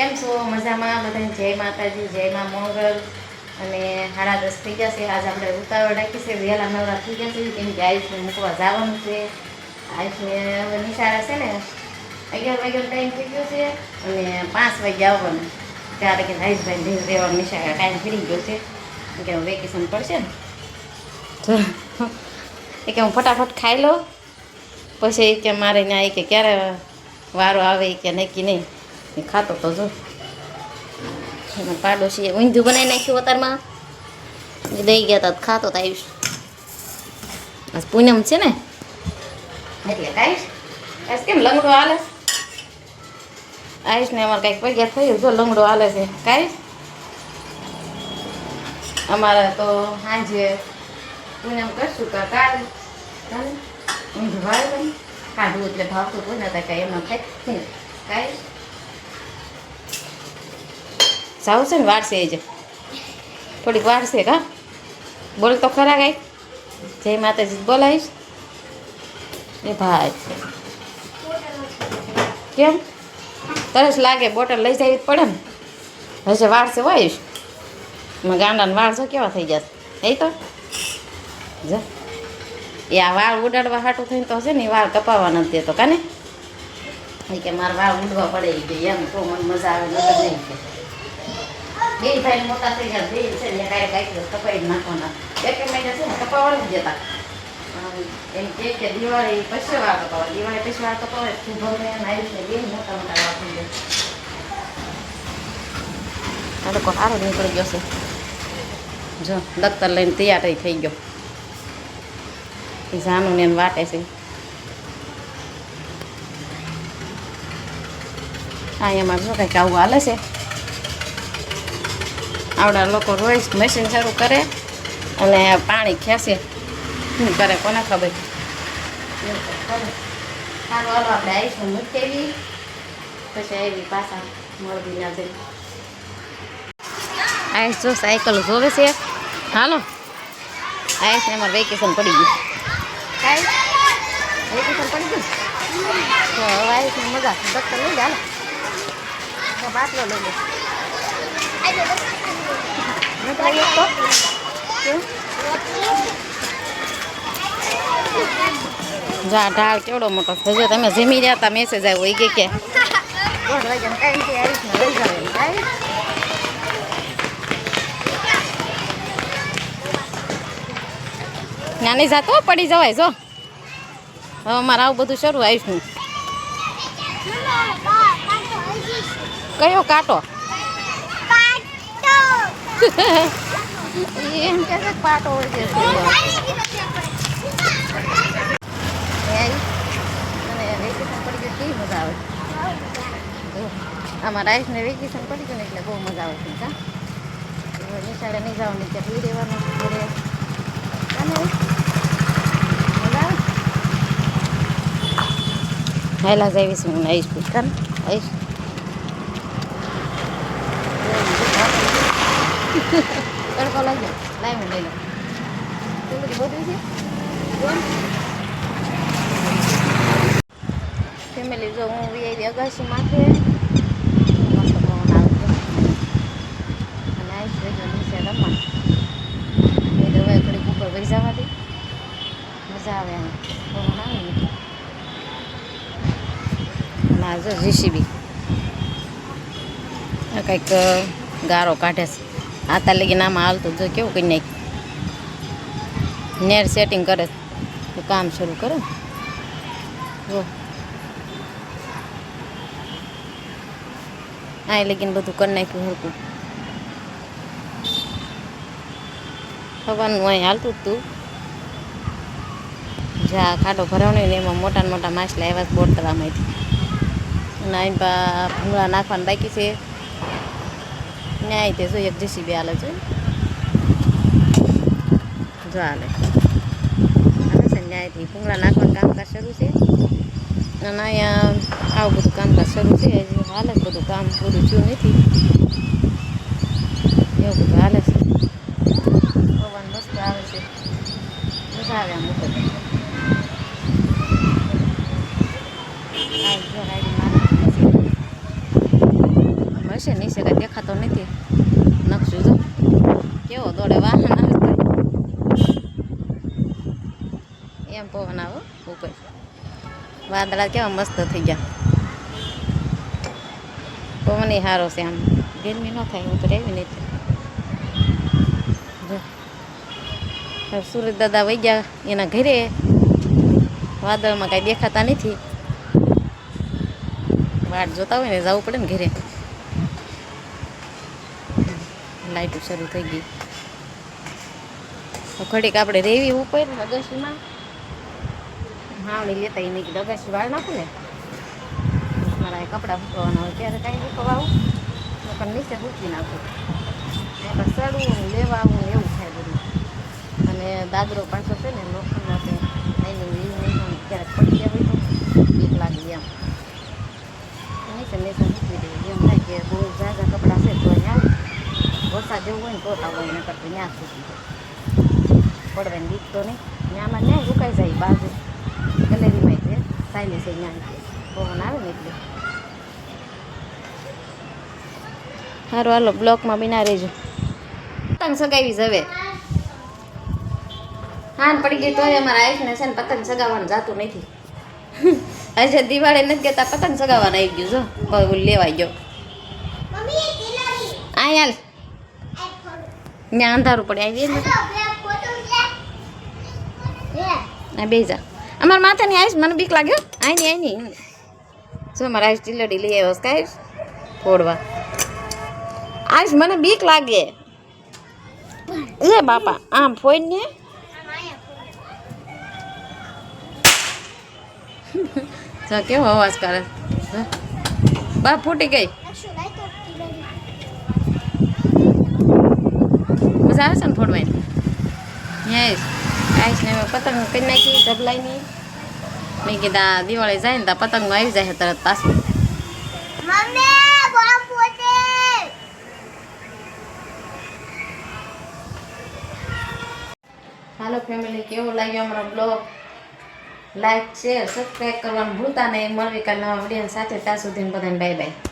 કેમ છો? મજામાં બધાને જય માતાજી, જય મા મોંગલ. અને 10:30 થઈ ગયા છે. આજ આપણે ઉતાવળ રાખી છે, વહેલા નવરા થઈ ગયા છે, કેમ કે આયુષને મૂકવા જવાનું છે. આયુષને હવે નિશાળા છે ને 11 વાગ્યાનો ટાઈમ થઈ ગયો છે અને 5 વાગે આવવાનું. ત્યારે કે આયુષભાઈ રહેવાનું નિશાળા ટાઈમ ફરી ગયો છે કે વેકેશન પડશે ને તો એ કે હું ફટાફટ ખાઈ લઉં, પછી કે મારે ત્યાં કે ક્યારે વારો આવે કે નક્કી નહીં. એ ખાતો તો જો એમાં પાડોશીએ ઊંધું બનાવી નાખ્યું અતારમાં દઈ ગયા હતા, ખાતો તો આયુષ. આજ પૂનમ છે ને એટલે આયુષ આયુષ કેમ લંગડો હાલે? આયુષને અમારે કંઈક પગ્યા થયું, જો લંગડો હાલે છે કાંઈ. અમારે તો સાંજે પૂનમ કરશું કે કાલ કાલે ઊંધું વાળે કાઢવું એટલે ભાવતું કોઈ નતા કાંઈ એમાં કંઈક કાંઈ જાવું છે ને વારસે જ થોડીક વારસે કા બોલ તો ખરા કાંઈ. જય માતાજી બોલાવીશ એ ભાઈ. કેમ તરસ લાગે? બોટલ લઈ જવી જ પડે ને. હશે વારસે હોય એમાં ગાંડાના વાળ જો કેવા થઈ જશે એ તો જ એ આ વાળ ઉડાડવા હાટું થઈને તો હશે ને એ વાળ કપાવવા નથી દેતો કાને. કે મારા વાળ ઉડવા પડે કે એમ તો મને મજા આવે નગર નહીં કે બે ભાઈ મોટા થઈ ગયા બે છે ને કાંઈ કાંઈ કપાઈ નાખવાના. એક મહિના છે ને કપાવવા જ દેતા. એમ કે દિવાળી પછી વાળ કપાવે, દિવાળી પછી વાળ કપાવે શુભમને આયુષને બે મોટા મોટા વાળ થઈ જાય. આ લોકો સારો નીકળી ગયો છે જો દફતર લઈને તૈયાર થઈ ગયો. એ જાનું ને એને વાટે છે. હા એમાં જો કંઈક આવું હાલે છે. આવડા લોકો રોજ મશીન શરૂ કરે અને પાણી ખેંચે, શું કરે કોને ખબર. સારું હાલો આપણે આવીશું મૂકી આવી પછી આવી પાછા મળવી ના જઈ. આવીશ જો સાયકલ જોવે છે. હાલો આવીશ ને અમારે વેકેશન પડી ગયું. કાંઈ વેકેશન પડી ગયું તો હવે આવીશ ને મજા દફતર લઈ લે. હાલો બાટલો લઈ લે. જા ઢાળ કેવડો મોટો થયો. તમે જમી રહ્યા હતા મેસેજ આવ્યો એ કે નાની જાતો પડી જવાય. જો હવે અમારે આવું બધું શરૂ આવીશું. કયો કાંટો? એમ કે છે પાટો હોય છે અને વેકેશન પડી ગયું કેવી મજા આવે. આમાં રાઈસને વેકેશન પડી ગયું ને એટલે બહુ મજા આવે છે. કા નિશાળે નહીં જવાનું ત્યાં બી રહેવાનું ઘરે મજા આવે. હેલા જઈશું હું આવીશ પૂછતા ને આવીશ. તડકો લાગ્યો લાઈ હું લઈ લો. તો બધી બધું છે ફેમિલી. જો હું વી અગાસી માથે મસ્ત પવન આવતો અને આવીશ રહેજો નીચે રમવા. એ તો હવે ઘડીક ઉપર વહી જવાથી મજા આવે એમ પવન આવે ને. અને આ જો જીસીબી આ કંઈક ગારો કાઢે છે. આતા લગીને આમાં હાલતું જો કેવું કરી નાખ્યું. નેર સેટિંગ કરે તો કામ શરૂ કરે ને. જો આ લગીને બધું કરી નાખ્યું હતું. ખવાનું અહીં હાલતું જ તું. જ્યાં ખાટો ભરાવણી ને એમાં મોટા મોટા માછલા એવા જ બોટલામાંથી. અને અહીં ભૂંગળા નાખવાનું બાકી છે. ન્યાય તે જો એક જીસીબી હાલે છે. જો હાલે છે ન્યાયથી ભૂંગળા નાખવાનું કામકાજ શરૂ છે. અને અહીંયા આવું બધું કામકાજ શરૂ છે. હજી હાલે જ બધું કામ પૂરું થયું નથી એવું બધું હાલે છે. પવન મસ્ત આવે છે મજા આવે આમ ઉપર. હશે નીચે કાંઈ દેખાતો નથી નકશું જો કેવો દોડે વાહન આવે તો એમ પવન આવો ઉપર વાદળા કેવા મસ્ત થઈ ગયા પવન સારો છે આમ ગરમી ન થાય ઉપર આવી નથી જો સુરત દાદા વહી ગયા એના ઘરે વાદળમાં કાંઈ દેખાતા નથી વાટ જોતા હોય ને જવું પડે ને ઘરે લાઈટો શરૂ થઈ ગઈ ઘડીક આપણે રેવી ઉપર અગાશીમાં હાવડી લેતા એ નહીં અગાશી વાળ નાખું ને મારા કપડાં સૂકવવાના હોય ત્યારે કાંઈ સૂકવાવું પણ નીચે સૂકવી નાખું એટલે સડવું લેવા આવું એવું થાય બધું અને દાદરો પાછો છે ને લોખંડનો છે નહીં ક્યારેક પડી ગયા હોય તો બીક લાગી એમ નીચે નીચે મૂકી દઈએ એમ થાય કે બહુ ઝાઝા કપડાં છે તો અહીંયા વરસાદ જેવું હોય ને તો આવું હોય ને કરતું ત્યાં સૂકી જાય પડવાની બીક તો નહીં ત્યાંમાં ન્યાય સુકાઈ જાય બાજુ ગેલેરીમાં છે સાયલી છે ત્યાં પવન આવે ને એટલે સારું હાલો બ્લોકમાં બિના રહેજો પતંગ સગાવી જવે હાન પડી ગઈ તોય અમારા આઈફને છે ને પતંગ સગાવવાનું જાતું નથી આજે દિવાળી નથી કહેતા પતંગ સગાવવાનું આવી ગયું જો લેવાઈ ગયો આ હાલ ત્યાં અંધારું પડે આવી ને બે જા અમારા માથાની આઈશ મને બીક લાગ્યો આઈની જો મારા આઈશ ટીલડી લઈ આવ્યો કાંઈ ફોડવા આઈશ મને બીક લાગે એ બાપા આમ ફોડ ને કેવો અવાજ કરે બા ફૂટી ગઈ મજા આવે છે ને ફોડવાની યસ આઈશ ને પતંગ કરી નાખી ઢગલાઈની મેં કીધા દિવાળી જાય ને ત્યાં પતંગમાં આવી જાય તરત પાછું હાલો ફેમિલી કેવો લાગ્યો અમારો બ્લોગ લાઈક શેર સબસ્ક્રાઈબ કરવાનું ભૂલતા નહીં મળવી કાલ નવા વિડીયો સાથે ત્યાં સુધી બધાને બાય બાય